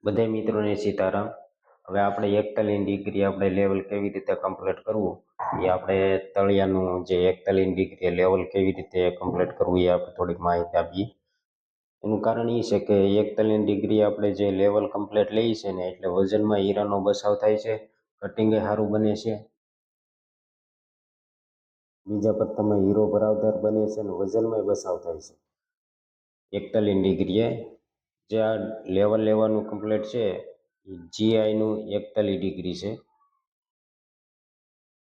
બધા મિત્રોને સીતારામ। હવે આપણે એકતાલીન ડિગ્રી આપણે લેવલ કેવી રીતે કમ્પ્લીટ કરવું એ આપણે તળિયાનું જે એકતાલીન ડિગ્રી લેવલ કેવી રીતે કમ્પ્લીટ કરવું એ આપણે થોડીક માહિતી આપીએ। એનું કારણ એ છે કે 41 ડિગ્રી આપણે જે લેવલ કમ્પ્લીટ લઈએ છે ને એટલે વજનમાં હીરાનો બસાવ થાય છે, કટિંગે સારું બને છે, બીજા પત્તામાં હીરો ભરાવદાર બને છે અને વજનમાં બસાવ થાય છે 41 ડિગ્રીએ। જે આ લેવલ લેવાનું કમ્પ્લીટ છે એ જીઆઈનું 41 ડિગ્રી છે।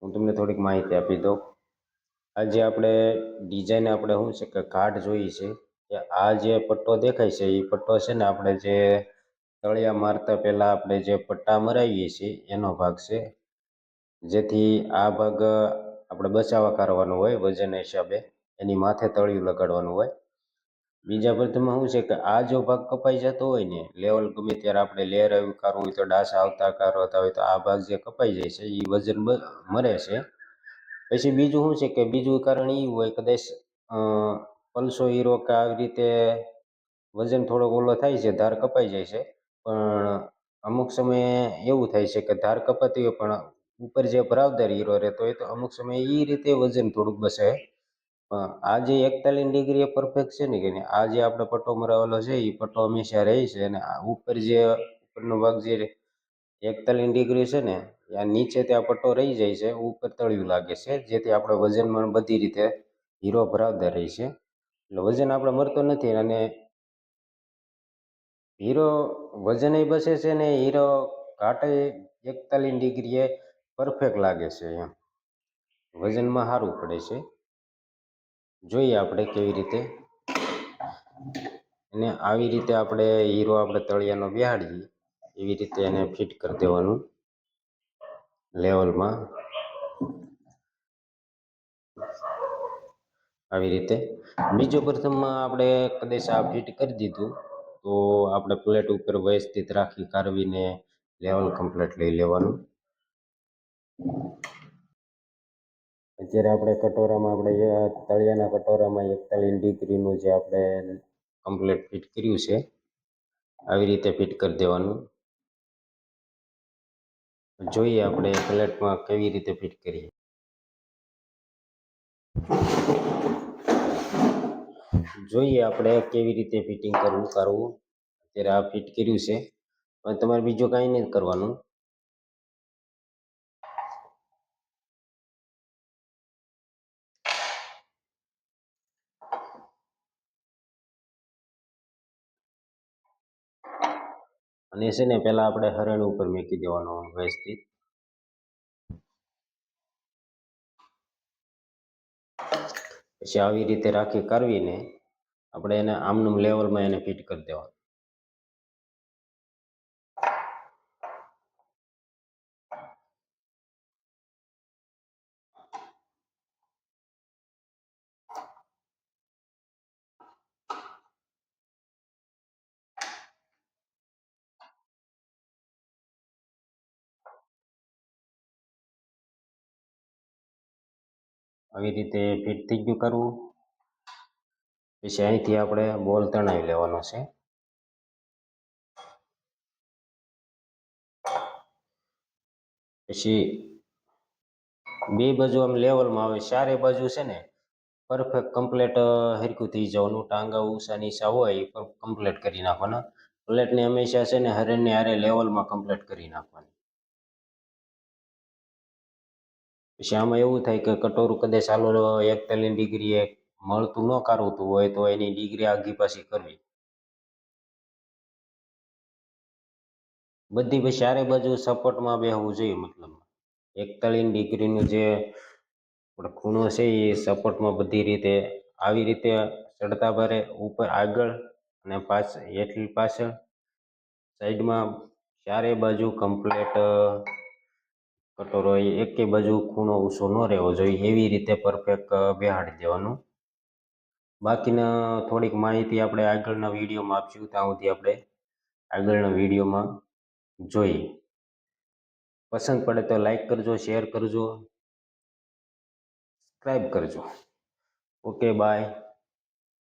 હું તમને થોડીક માહિતી આપી દઉં। આ જે આપણે ડિઝાઇન આપણે શું છે કે ઘાટ જોઈએ છે કે આ જે પટ્ટો દેખાય છે એ પટ્ટો છે ને આપણે જે તળિયા મારતા પહેલાં આપણે જે પટ્ટા મરાવીએ છીએ એનો ભાગ છે, જેથી આ ભાગ આપણે બચાવવા કરવાનો હોય વજન હિસાબે, એની માથે તળિયું લગાડવાનું હોય। બીજા પ્રથમમાં શું છે કે આ જો ભાગ કપાઈ જતો હોય ને લેવલ ગમે ત્યારે આપણે લેયર એવું કરવું હોય તો ડાસા આવતા કરતા હોય તો આ ભાગ જે કપાઈ જાય છે એ વજન મરે છે। પછી બીજું શું છે કે બીજું કારણ એ હોય કદાચ પલસો હીરો કે આવી રીતે વજન થોડોક ઓલો થાય છે, ધાર કપાઈ જાય છે, પણ અમુક સમયે એવું થાય છે કે ધાર કપાતી હોય પણ ઉપર જે ભરાવદાર હીરો રહેતો હોય તો અમુક સમયે એ રીતે વજન થોડુંક બસે। આ જે 41 ડિગ્રી એ પરફેક્ટ છે ને કે આ જે આપણે પટ્ટો મરાવેલો છે એ પટ્ટો હંમેશા રહે છે અને ઉપર જે ઉપરનો ભાગ જે 41 ડિગ્રી છે ને આ નીચે ત્યાં પટ્ટો રહી જાય છે, ઉપર તળિયું લાગે છે, જેથી આપણે વજનમાં બધી રીતે હીરો ભરાવદાર રહે છે, એટલે વજન આપણે મળતો નથી અને હીરો વજન બસે છે ને હીરો ઘાટે 41 ડિગ્રીએ પરફેક્ટ લાગે છે, એમ વજનમાં સારું પડે છે। જોઈએ આપણે કેવી રીતે અને આવી રીતે આપણે હીરો આપણે તળિયાનો બેહાડીએ એવી રીતે એને ફિટ કરી દેવાનું લેવલમાં આવી રીતે। બીજો પ્રથમમાં આપણે કદાચ આ ફિટ કરી દીધું તો આપણે પ્લેટ ઉપર વ્યવસ્થિત રાખી કારવીને લેવલ કમ્પ્લીટ લઈ લેવાનું। અત્યારે આપણે કટોરામાં આપણે તળિયાના કટોરામાં 41 ડિગ્રીનું જે આપણે કમ્પ્લીટ ફિટ કર્યું છે આવી રીતે ફિટ કરી દેવાનું। જોઈએ આપણે પ્લેટમાં કેવી રીતે ફિટ કરીએ। જોઈએ આપણે કેવી રીતે ફિટિંગ કરવું અત્યારે આ ફિટ કર્યું છે, પણ તમારે બીજું કાંઈ નહીં કરવાનું। અને છે ને પહેલાં આપણે હરણ ઉપર મૂકી દેવાનો વ્યવસ્થિત, પછી આવી રીતે રાખી કરવીને આપણે એને આમનું લેવલમાં એને ફિટ કરી દેવાનું। આવી રીતે ફિટ થઈ ગયું કરવું, પછી અહીંથી આપણે બોલ તણાવી લેવાનો છે, પછી બે બાજુ આમ લેવલમાં આવે, ચારે બાજુ છે ને પરફેક્ટ કમ્પ્લીટ હરખું થઈ જવાનું, ટાંગા ઊંચા નીચા હોય એ પણ કમ્પ્લીટ કરી નાખવાના। પ્લેટને હંમેશા છે ને હરણને હારે લેવલમાં કમ્પ્લીટ કરી નાખવાની। પછી આમાં એવું થાય કે કટોરું કદાચ ચાલો 41 ડિગ્રીએ મળતું ન કાઢવતું હોય તો એની ડિગ્રી આગી પાછી કરવી, બધી પછી ચારે બાજુ સપોર્ટમાં બેસવું જોઈએ। મતલબ 41 ડિગ્રીનું જે ખૂણો છે એ સપોર્ટમાં બધી રીતે આવી રીતે ચડતા ભારે ઉપર આગળ અને હેઠળ પાછળ સાઈડમાં ચારે બાજુ કમ્પ્લીટ કટોરો એકે બાજુ ખૂણો ઊંચો ન રહેવો જોઈએ એવી રીતે પરફેક્ટ બેહાડી દેવાનું। બાકીના થોડીક માહિતી આપણે આગળના વિડીયોમાં આપશું, ત્યાં સુધી આપણે આગળના વિડીયોમાં જોઈએ। પસંદ પડે તો લાઈક કરજો, શેર કરજો, સબસ્ક્રાઈબ કરજો। Okay bye.